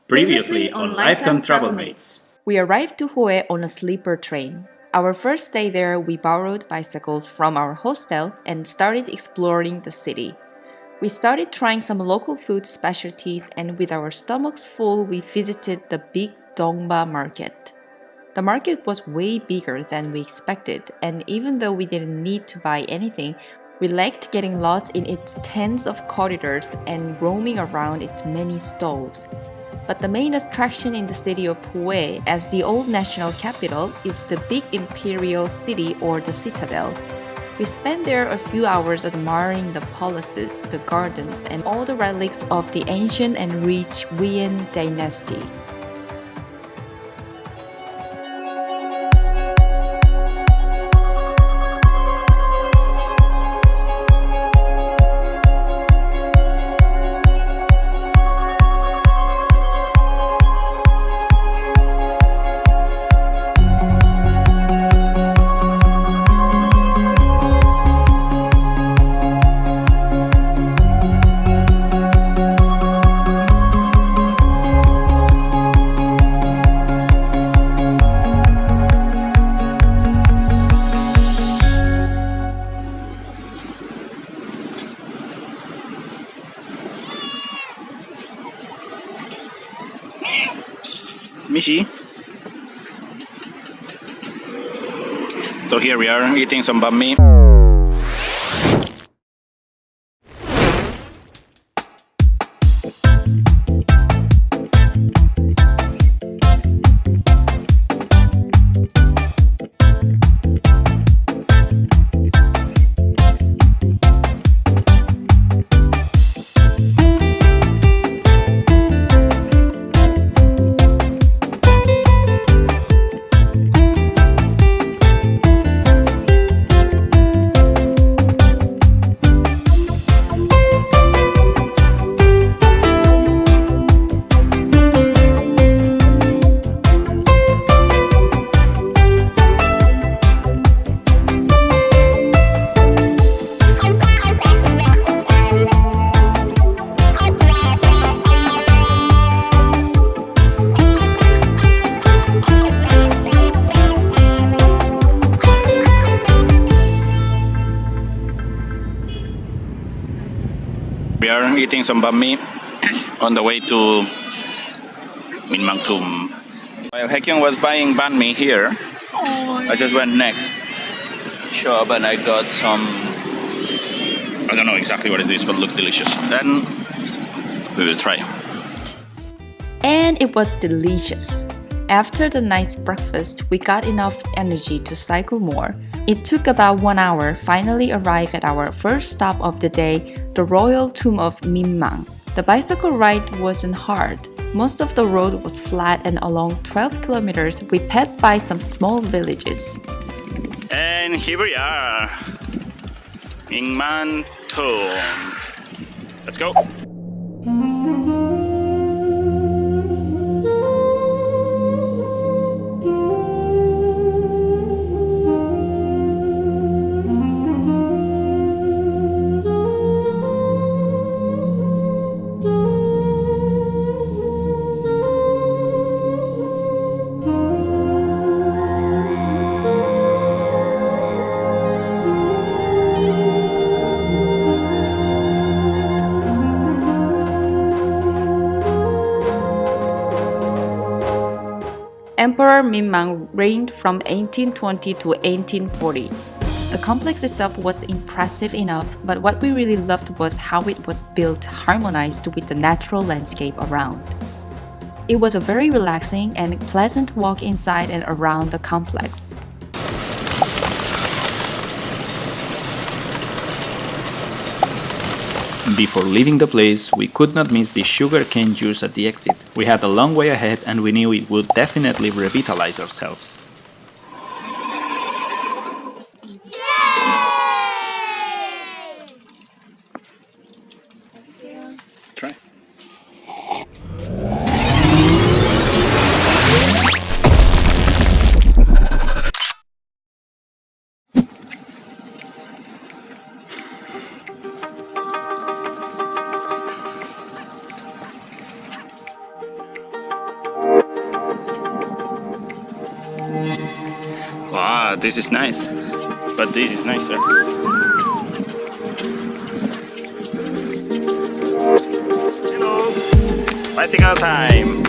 Previously on Lifetime Travel Mates. We arrived to Hue on a sleeper train. Our first day there, we borrowed bicycles from our hostel and started exploring the city. We started trying some local food specialties, and with our stomachs full, we visited the big Dongba market. The market was way bigger than we expected, and even though we didn't need to buy anything, we liked getting lost in its tens of corridors and roaming around its many stalls. But the main attraction in the city of Hue, as the old national capital, is the big imperial city or the citadel. We spent there a few hours admiring the palaces, the gardens, and all the relics of the ancient and rich Nguyen Dynasty. Mishi. So here we are eating some banh mi. We are eating some banh mi on the way to Minh Tum. While Haekyung was buying banh mi here, I just went next shop and I got some, I don't know exactly what is this, but it looks delicious. Then we will try. And it was delicious. After the nice breakfast, we got enough energy to cycle more. It took about 1 hour, finally arrived at our first stop of the day, the royal tomb of Mang. The bicycle ride wasn't hard. Most of the road was flat, and along 12 kilometers, we passed by some small villages. And here we are, Mang Tomb. Let's go. Emperor Mang reigned from 1820 to 1840. The complex itself was impressive enough, but what we really loved was how it was built harmonized with the natural landscape around. It was a very relaxing and pleasant walk inside and around the complex. Before leaving the place, we could not miss the sugarcane juice at the exit. We had a long way ahead and we knew it would definitely revitalize ourselves. Try. But this is nice. But this is nicer. Hello! Bicycle time!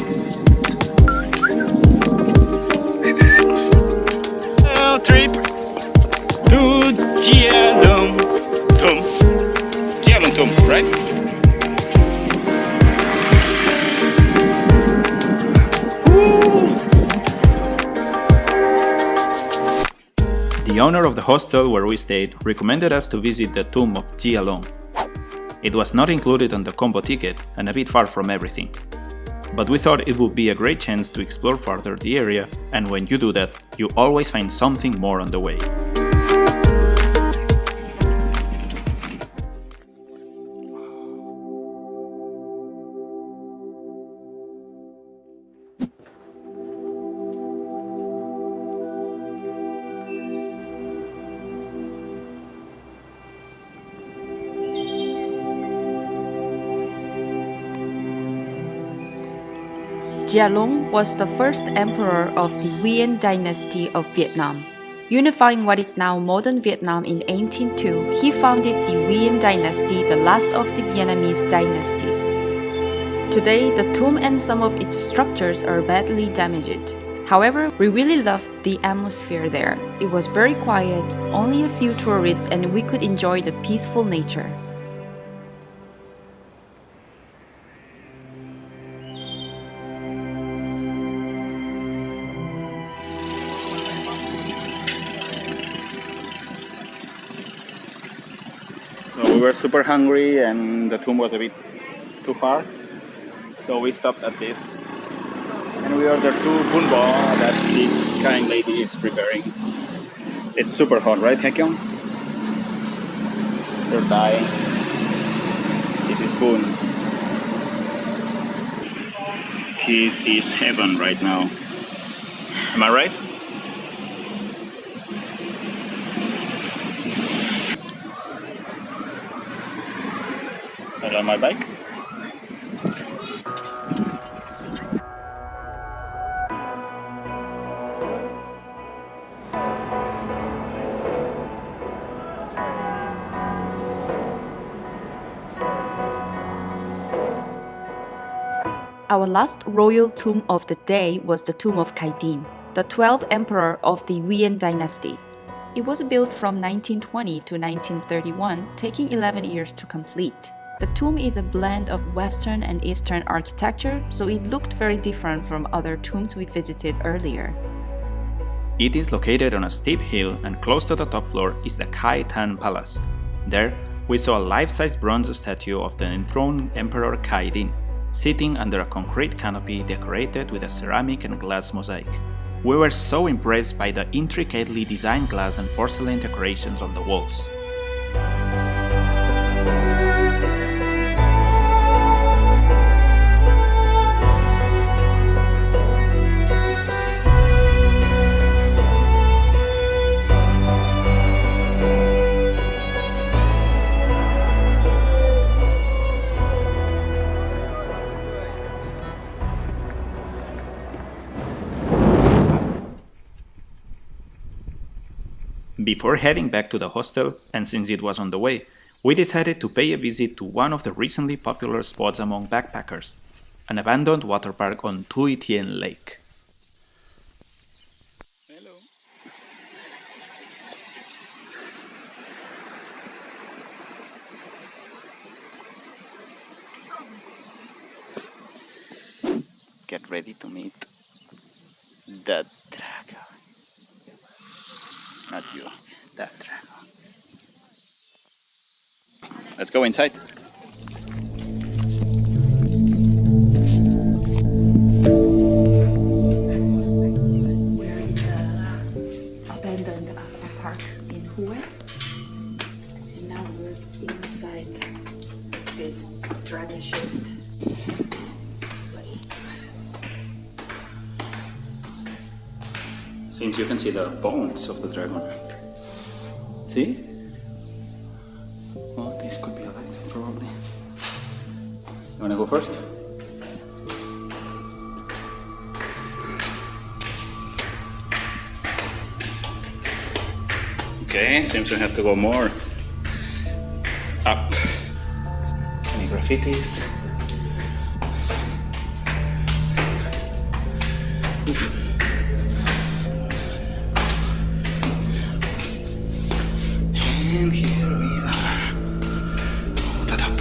Trip to Gia Long tomb. Gia Long tomb, right? The owner of the hostel where we stayed recommended us to visit the tomb of Gia Long. It was not included on the combo ticket and a bit far from everything. But we thought it would be a great chance to explore further the area, and when you do that, you always find something more on the way. Gia Long was the first emperor of the Nguyen Dynasty of Vietnam. Unifying what is now modern Vietnam in 1802, he founded the Nguyen Dynasty, the last of the Vietnamese dynasties. Today, the tomb and some of its structures are badly damaged. However, we really loved the atmosphere there. It was very quiet, only a few tourists, and we could enjoy the peaceful nature. So we were super hungry and the tomb was a bit too far. So we stopped at this and we ordered 2 bun bo that this kind lady is preparing. It's super hot, right, Haekyung? You're dying. This is bun. This is heaven right now. Am I right? On my bike. Our last royal tomb of the day was the tomb of Khai, the 12th emperor of the Nguyen Dynasty. It was built from 1920 to 1931, taking 11 years to complete. The tomb is a blend of Western and Eastern architecture, so it looked very different from other tombs we visited earlier. It is located on a steep hill, and close to the top floor is the Khai Tan Palace. There, we saw a life-size bronze statue of the enthroned Emperor Khai Dinh, sitting under a concrete canopy decorated with a ceramic and glass mosaic. We were so impressed by the intricately designed glass and porcelain decorations on the walls. Before heading back to the hostel, and since it was on the way, we decided to pay a visit to one of the recently popular spots among backpackers, an abandoned water park on Tui Tien Lake. Hello. Get ready to meet the dragon. Not you, that dragon. Let's go inside. We're in the abandoned aqua park in Hue, and now we're inside this dragon-shaped place. Seems you can see the bones of the dragon. See? Oh, this could be a light, probably. You wanna go first? Okay, seems to have to go more up. Any graffitis? Oof. And here we are. The top.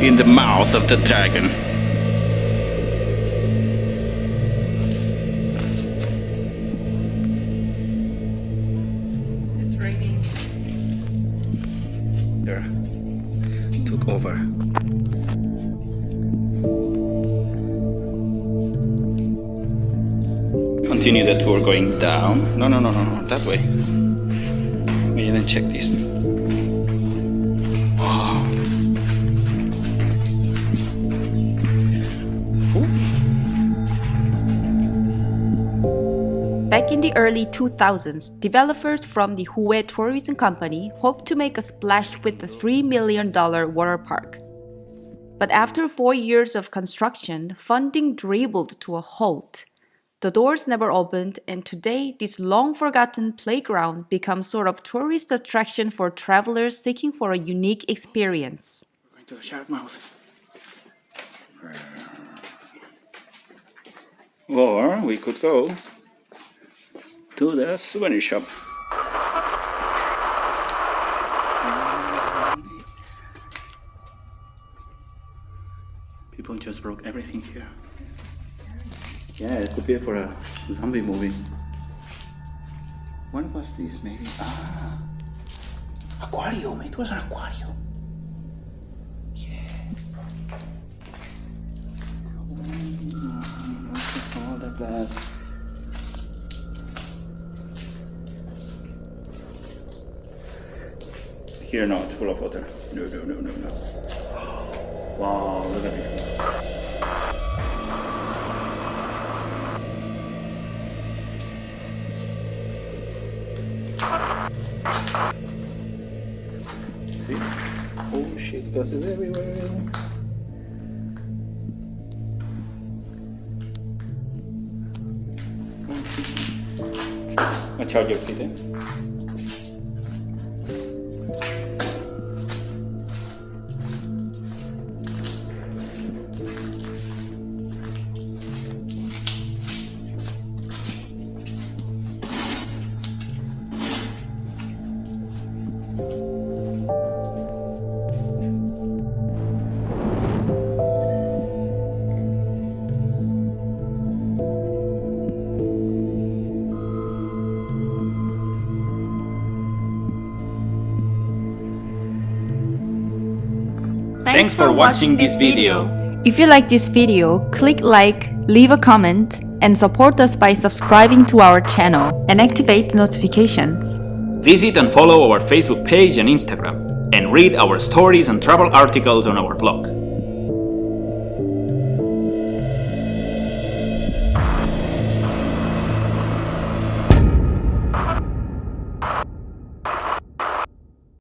In the mouth of the dragon. It's raining. There. Took over. Continue the tour going down. No, that way. We didn't check this. Back in the early 2000s, developers from the Hue Tourism Company hoped to make a splash with the $3 million water park. But after 4 years of construction, funding dribbled to a halt. The doors never opened, and today this long-forgotten playground becomes sort of tourist attraction for travelers seeking for a unique experience. We're going to a shark mouth. Or we could go to the souvenir shop. People just broke everything here. Yeah, it could be for a zombie movie. When was this, maybe? Aquarium. It was an aquarium. Yeah. All the glass. Here, no, it's full of water. No. Wow, look at it. See? Oh shit, gas is everywhere. I'll charge your feet, eh? Thanks for watching this video. If you like this video, click like, leave a comment, and support us by subscribing to our channel and activate notifications. Visit and follow our Facebook page and Instagram, and read our stories and travel articles on our blog.